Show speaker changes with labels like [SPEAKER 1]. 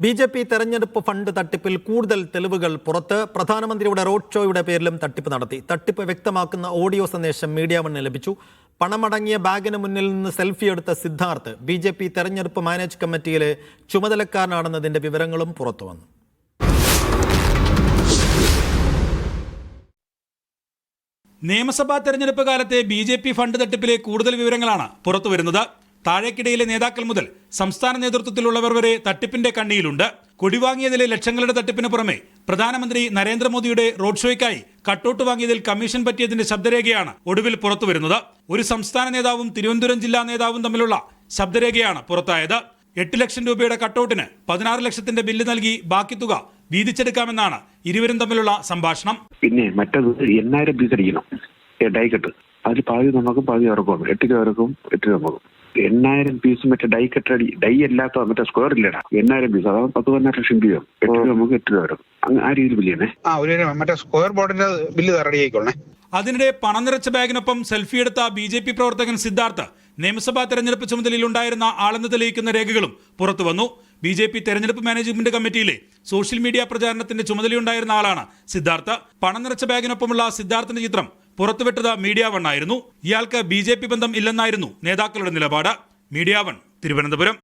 [SPEAKER 1] BJP തെരഞ്ഞെടുപ്പ് fund തട്ടിപ്പിൽ കൂടുതൽ തെളിവുകൾ പുറത്ത്. പ്രധാനമന്ത്രിയുടെ റോഡ് ഷോയുടെ പേരിലും തട്ടിപ്പ് നടത്തി. തട്ടിപ്പ് വ്യക്തമാക്കുന്ന ഓഡിയോ സന്ദേശം മീഡിയ വണ്ണിന് ലഭിച്ചു. പണമടങ്ങിയ ബാഗിന് മുന്നിൽ നിന്ന് സെൽഫി എടുത്ത സിദ്ധാർത്ഥ് ബി.ജെ.പി തെരഞ്ഞെടുപ്പ് മാനേജ് കമ്മിറ്റിയിലെ ചുമതലക്കാരനാണെന്നതിന്റെ വിവരങ്ങളും പുറത്തുവന്നു.
[SPEAKER 2] നിയമസഭാ തെരഞ്ഞെടുപ്പ് കാലത്തെ ബി.ജെ.പി ഫണ്ട് തട്ടിപ്പിലെ കൂടുതൽ വിവരങ്ങളാണ് പുറത്തുവരുന്നത്. താഴേക്കിടയിലെ നേതാക്കൾ മുതൽ സംസ്ഥാന നേതൃത്വത്തിലുള്ളവർ വരെ തട്ടിപ്പിന്റെ കണ്ണിയിലുണ്ട്. കൊടിവാങ്ങിയതിലെ ലക്ഷങ്ങളുടെ തട്ടിപ്പിന് പുറമെ പ്രധാനമന്ത്രി നരേന്ദ്രമോദിയുടെ റോഡ് ഷോയ്ക്കായി കട്ടൗട്ട് വാങ്ങിയതിൽ കമ്മീഷൻ പറ്റിയതിന്റെ ശബ്ദരേഖയാണ് ഒടുവിൽ പുറത്തുവരുന്നത്. ഒരു സംസ്ഥാന നേതാവും തിരുവനന്തപുരം ജില്ലാ നേതാവും തമ്മിലുള്ള ശബ്ദരേഖയാണ് പുറത്തായത്. 8 ലക്ഷം രൂപയുടെ കട്ടൗട്ടിന് 16 ലക്ഷത്തിന്റെ ബില്ല് നൽകി ബാക്കി തുക വീതിച്ചെടുക്കാമെന്നാണ് ഇരുവരും തമ്മിലുള്ള സംഭാഷണം.
[SPEAKER 3] പിന്നെ മറ്റത് 8000 പീസ് അടിക്കണം ഡൈക്കട്ട്. അതിൽ പാതി നമുക്കും പാതി അവർക്കും 8 രൂപ അവർക്കും 8 രൂപ നമുക്കും. 8000 പീസ് മറ്റേ ഡൈക്കട്ട് അടി ഡൈ അല്ലാത്ത മറ്റേ സ്ക്വയർ ഇല്ലടാ. 8000 പീസ് അതായത് 10-12 ലക്ഷം രൂപ. 8 രൂപ നമുക്ക് 8 രൂപ വരും. ആ രീതിയിൽ ബില്ലിനെ
[SPEAKER 4] മറ്റേ സ്ക്വയർ ബോർഡിന്റെ ബില്ല് റെഡി ആയിക്കോളേ.
[SPEAKER 2] അതിനിടെ പണം നിറച്ച ബാഗിനൊപ്പം സെൽഫി എടുത്ത ബി.ജെ.പി പ്രവർത്തകൻ സിദ്ധാർത്ഥ് നിയമസഭാ തെരഞ്ഞെടുപ്പ് ചുമതലയിലുണ്ടായിരുന്ന ആളെന്ന് തെളിയിക്കുന്ന രേഖകളും പുറത്തുവന്നു. ബി.ജെ.പി തെരഞ്ഞെടുപ്പ് മാനേജ്മെന്റ് കമ്മിറ്റിയിലെ സോഷ്യൽ മീഡിയ പ്രചാരണത്തിന്റെ ചുമതലയുണ്ടായിരുന്ന ആളാണ് സിദ്ധാർത്ഥ്. പണം നിറച്ച ബാഗിനൊപ്പമുള്ള സിദ്ധാർത്ഥിന്റെ ചിത്രം പുറത്തുവിട്ടത് മീഡിയ വൺ ആയിരുന്നു. ഇയാൾക്ക് ബി.ജെ.പി ബന്ധം ഇല്ലെന്നായിരുന്നു നേതാക്കളുടെ നിലപാട്. Media one, Thiruvananthapuram.